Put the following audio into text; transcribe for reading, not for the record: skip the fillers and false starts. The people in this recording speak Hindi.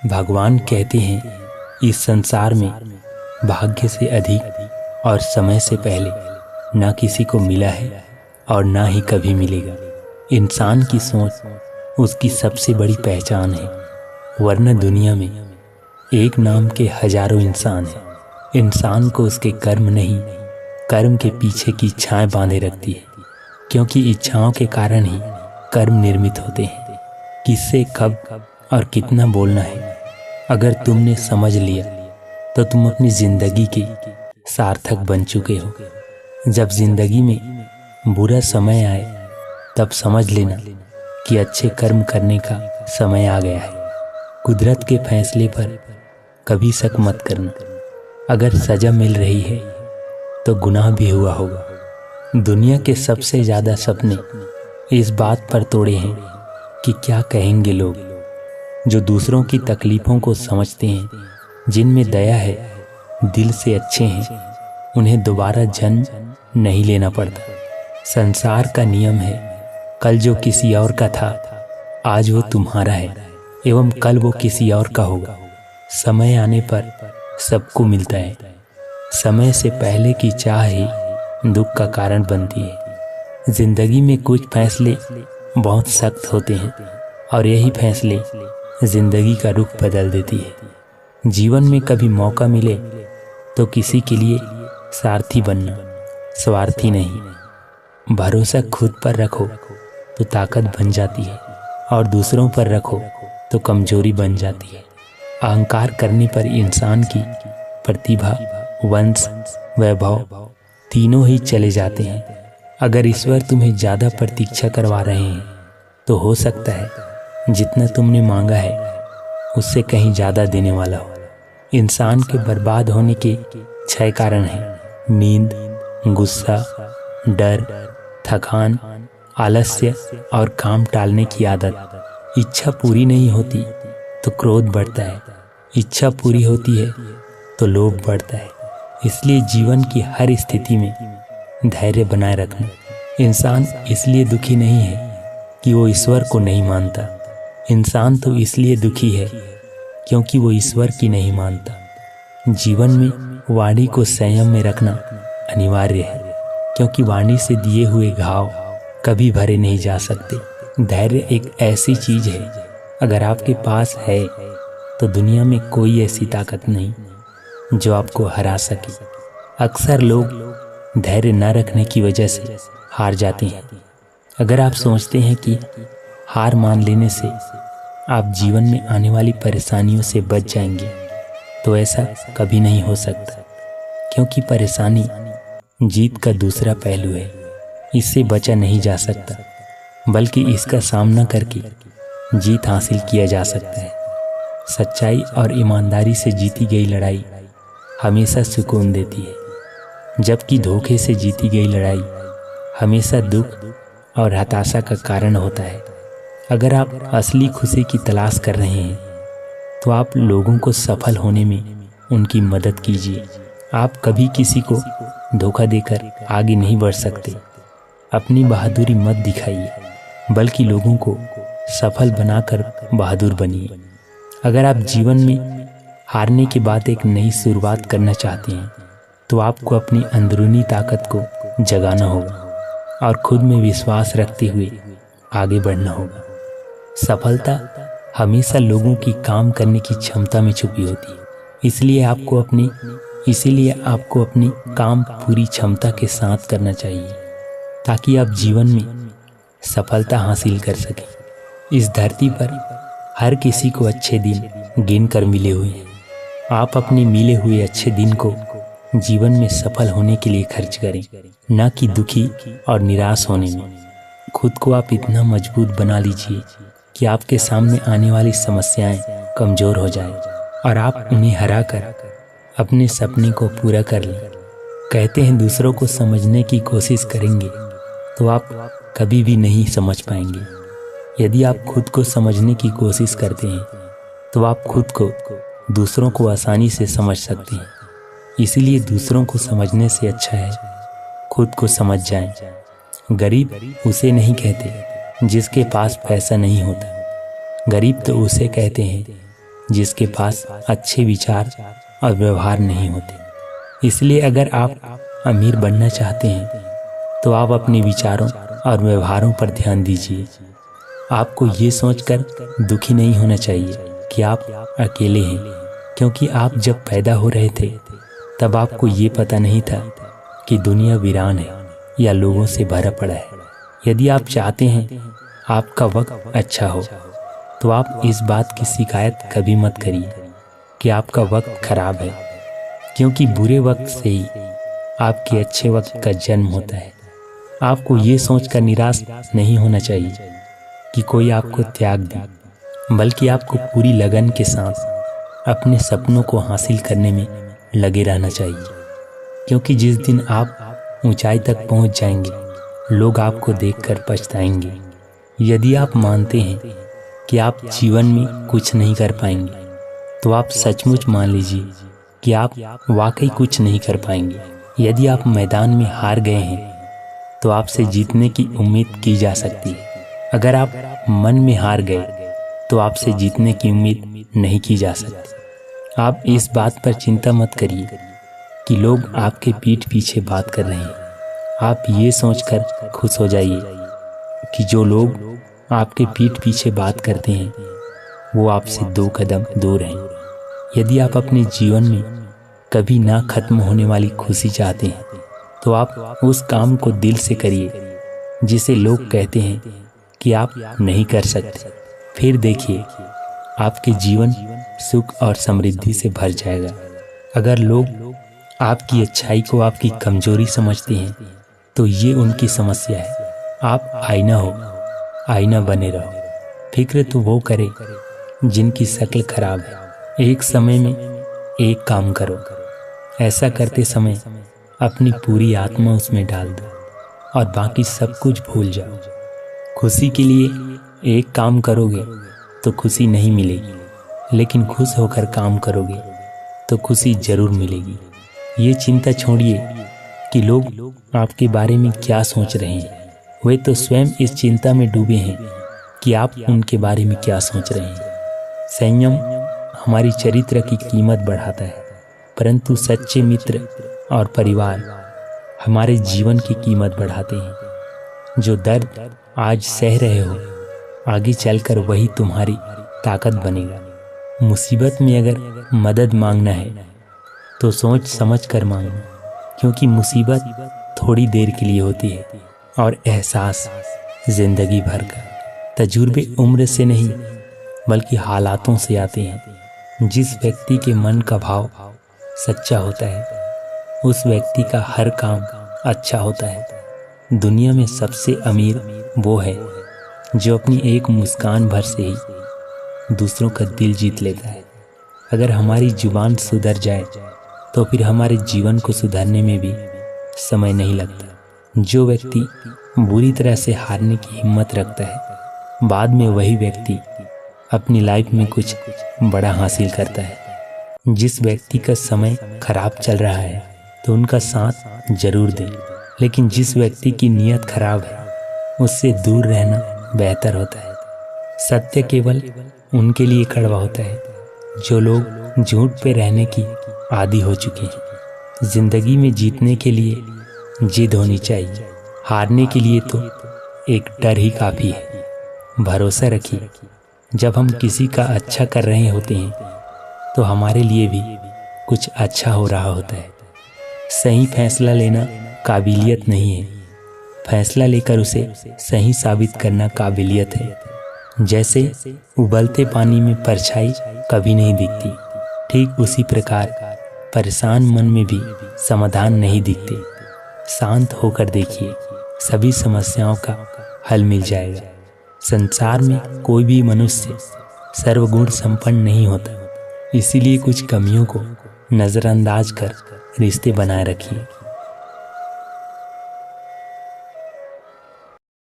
भगवान कहते हैं इस संसार में भाग्य से अधिक और समय से पहले ना किसी को मिला है और ना ही कभी मिलेगा। इंसान की सोच उसकी सबसे बड़ी पहचान है, वरना दुनिया में एक नाम के हजारों इंसान हैं। इंसान को उसके कर्म नहीं, कर्म के पीछे की इच्छाएं बांधे रखती है, क्योंकि इच्छाओं के कारण ही कर्म निर्मित होते हैं। किससे कब और कितना बोलना है, अगर तुमने समझ लिया तो तुम अपनी जिंदगी के सार्थक बन चुके हो। जब जिंदगी में बुरा समय आए तब समझ लेना कि अच्छे कर्म करने का समय आ गया है। कुदरत के फैसले पर कभी शक मत करना। अगर सजा मिल रही है तो गुनाह भी हुआ होगा। दुनिया के सबसे ज़्यादा सपने इस बात पर तोड़े हैं कि क्या कहेंगे लोग। जो दूसरों की तकलीफ़ों को समझते हैं, जिनमें दया है, दिल से अच्छे हैं, उन्हें दोबारा जन्म नहीं लेना पड़ता। संसार का नियम है, कल जो किसी और का था आज वो तुम्हारा है एवं कल वो किसी और का होगा। समय आने पर सबको मिलता है। समय से पहले की चाह ही दुख का कारण बनती है। जिंदगी में कुछ फैसले बहुत सख्त होते हैं और यही फैसले जिंदगी का रुख बदल देती है। जीवन में कभी मौका मिले तो किसी के लिए सारथी बनना, स्वार्थी नहीं। भरोसा खुद पर रखो तो ताकत बन जाती है और दूसरों पर रखो तो कमजोरी बन जाती है। अहंकार करने पर इंसान की प्रतिभा, वंश, वैभव तीनों ही चले जाते हैं। अगर ईश्वर तुम्हें ज़्यादा प्रतीक्षा करवा रहे हैं तो हो सकता है जितना तुमने मांगा है उससे कहीं ज़्यादा देने वाला हो। इंसान के बर्बाद होने के 6 कारण हैं: नींद, गुस्सा, डर, थकान, आलस्य और काम टालने की आदत। इच्छा पूरी नहीं होती तो क्रोध बढ़ता है, इच्छा पूरी होती है तो लोभ बढ़ता है। इसलिए जीवन की हर स्थिति में धैर्य बनाए रखना। इंसान इसलिए दुखी नहीं है कि वो ईश्वर को नहीं मानता। इंसान तो इसलिए दुखी है क्योंकि वो ईश्वर की नहीं मानता। जीवन में वाणी को संयम में रखना अनिवार्य है, क्योंकि वाणी से दिए हुए घाव कभी भरे नहीं जा सकते। धैर्य एक ऐसी चीज है, अगर आपके पास है तो दुनिया में कोई ऐसी ताकत नहीं जो आपको हरा सके। अक्सर लोग धैर्य न रखने की वजह से हार जाते हैं। अगर आप सोचते हैं कि हार मान लेने से आप जीवन में आने वाली परेशानियों से बच जाएंगे तो ऐसा कभी नहीं हो सकता, क्योंकि परेशानी जीत का दूसरा पहलू है। इससे बचा नहीं जा सकता, बल्कि इसका सामना करके जीत हासिल किया जा सकता है। सच्चाई और ईमानदारी से जीती गई लड़ाई हमेशा सुकून देती है, जबकि धोखे से जीती गई लड़ाई हमेशा दुख और हताशा का कारण होता है। अगर आप असली खुशी की तलाश कर रहे हैं तो आप लोगों को सफल होने में उनकी मदद कीजिए। आप कभी किसी को धोखा देकर आगे नहीं बढ़ सकते। अपनी बहादुरी मत दिखाइए, बल्कि लोगों को सफल बनाकर बहादुर बनिए। अगर आप जीवन में हारने के बाद एक नई शुरुआत करना चाहते हैं तो आपको अपनी अंदरूनी ताकत को जगाना होगा और खुद में विश्वास रखते हुए आगे बढ़ना होगा। सफलता हमेशा लोगों की काम करने की क्षमता में छुपी होती है। इसीलिए आपको अपनी काम पूरी क्षमता के साथ करना चाहिए, ताकि आप जीवन में सफलता हासिल कर सकें। इस धरती पर हर किसी को अच्छे दिन गिन कर मिले हुए हैं। आप अपने मिले हुए अच्छे दिन को जीवन में सफल होने के लिए खर्च करें, न कि दुखी और निराश होने में। खुद को आप इतना मजबूत बना लीजिए कि आपके सामने आने वाली समस्याएं कमज़ोर हो जाएं और आप उन्हें हराकर अपने सपने को पूरा कर लें। कहते हैं दूसरों को समझने की कोशिश करेंगे तो आप कभी भी नहीं समझ पाएंगे। यदि आप खुद को समझने की कोशिश करते हैं तो आप खुद को दूसरों को आसानी से समझ सकते हैं। इसीलिए दूसरों को समझने से अच्छा है खुद को समझ जाएं। गरीब उसे नहीं कहते जिसके पास पैसा नहीं होता, गरीब तो उसे कहते हैं जिसके पास अच्छे विचार और व्यवहार नहीं होते। इसलिए अगर आप अमीर बनना चाहते हैं तो आप अपने विचारों और व्यवहारों पर ध्यान दीजिए। आपको ये सोचकर दुखी नहीं होना चाहिए कि आप अकेले हैं, क्योंकि आप जब पैदा हो रहे थे तब आपको ये पता नहीं था कि दुनिया वीरान है या लोगों से भरा पड़ा है। यदि आप चाहते हैं आपका वक्त अच्छा हो तो आप इस बात की शिकायत कभी मत करिए कि आपका वक्त खराब है, क्योंकि बुरे वक्त से ही आपके अच्छे वक्त का जन्म होता है। आपको ये सोचकर निराश नहीं होना चाहिए कि कोई आपको त्याग दे, बल्कि आपको पूरी लगन के साथ अपने सपनों को हासिल करने में लगे रहना चाहिए, क्योंकि जिस दिन आप ऊंचाई तक पहुंच जाएंगे लोग आपको देखकर पछताएंगे। यदि आप मानते हैं कि आप जीवन में कुछ नहीं कर पाएंगे तो आप सचमुच मान लीजिए कि आप वाकई कुछ नहीं कर पाएंगे। यदि आप मैदान में हार गए हैं तो आपसे जीतने की उम्मीद की जा सकती है। अगर आप मन में हार गए तो आपसे जीतने की उम्मीद नहीं की जा सकती। आप इस बात पर चिंता मत करिए कि लोग आपके पीठ पीछे बात कर रहे हैं। आप ये सोचकर खुश हो जाइए कि जो लोग आपके पीठ पीछे बात करते हैं वो आपसे 2 कदम दूर हैं। यदि आप अपने जीवन में कभी ना खत्म होने वाली खुशी चाहते हैं तो आप उस काम को दिल से करिए जिसे लोग कहते हैं कि आप नहीं कर सकते। फिर देखिए आपके जीवन सुख और समृद्धि से भर जाएगा। अगर लोग आपकी अच्छाई को आपकी कमजोरी समझते हैं तो ये उनकी समस्या है। आप आईना हो, आईना बने रहो। फिक्र तो वो करे जिनकी शक्ल खराब है। एक समय में एक काम करो। ऐसा करते समय अपनी पूरी आत्मा उसमें डाल दो और बाकी सब कुछ भूल जाओ। खुशी के लिए एक काम करोगे तो खुशी नहीं मिलेगी, लेकिन खुश होकर काम करोगे तो खुशी जरूर मिलेगी। ये चिंता छोड़िए कि लोग आपके बारे में क्या सोच रहे हैं। वे तो स्वयं इस चिंता में डूबे हैं कि आप उनके बारे में क्या सोच रहे हैं। संयम हमारी चरित्र की कीमत बढ़ाता है, परंतु सच्चे मित्र और परिवार हमारे जीवन की कीमत बढ़ाते हैं। जो दर्द आज सह रहे हो, आगे चलकर वही तुम्हारी ताकत बनेगा। मुसीबत में अगर मदद मांगना है तो सोच समझ कर मांगना, क्योंकि मुसीबत थोड़ी देर के लिए होती है और एहसास जिंदगी भर का। तजुर्बे उम्र से नहीं बल्कि हालातों से आते हैं। जिस व्यक्ति के मन का भाव सच्चा होता है उस व्यक्ति का हर काम अच्छा होता है। दुनिया में सबसे अमीर वो है जो अपनी एक मुस्कान भर से ही दूसरों का दिल जीत लेता है। अगर हमारी जुबान सुधर जाए तो फिर हमारे जीवन को सुधारने में भी समय नहीं लगता। जो व्यक्ति बुरी तरह से हारने की हिम्मत रखता है, बाद में वही व्यक्ति अपनी लाइफ में कुछ बड़ा हासिल करता है। जिस व्यक्ति का समय खराब चल रहा है तो उनका साथ जरूर दें, लेकिन जिस व्यक्ति की नीयत खराब है उससे दूर रहना बेहतर होता है। सत्य केवल उनके लिए कड़वा होता है जो लोग झूठ पे रहने की आदी हो चुके हैं। जिंदगी में जीतने के लिए जिद होनी चाहिए, हारने के लिए तो एक डर ही काफ़ी है। भरोसा रखिए, जब हम किसी का अच्छा कर रहे होते हैं तो हमारे लिए भी कुछ अच्छा हो रहा होता है। सही फैसला लेना काबिलियत नहीं है, फैसला लेकर उसे सही साबित करना काबिलियत है। जैसे उबलते पानी में परछाई कभी नहीं दिखती, ठीक उसी प्रकार परेशान मन में भी समाधान नहीं दिखते। शांत होकर देखिए, सभी समस्याओं का हल मिल जाएगा। संसार में कोई भी मनुष्य सर्वगुण संपन्न नहीं होता, इसीलिए कुछ कमियों को नज़रअंदाज कर रिश्ते बनाए रखिए।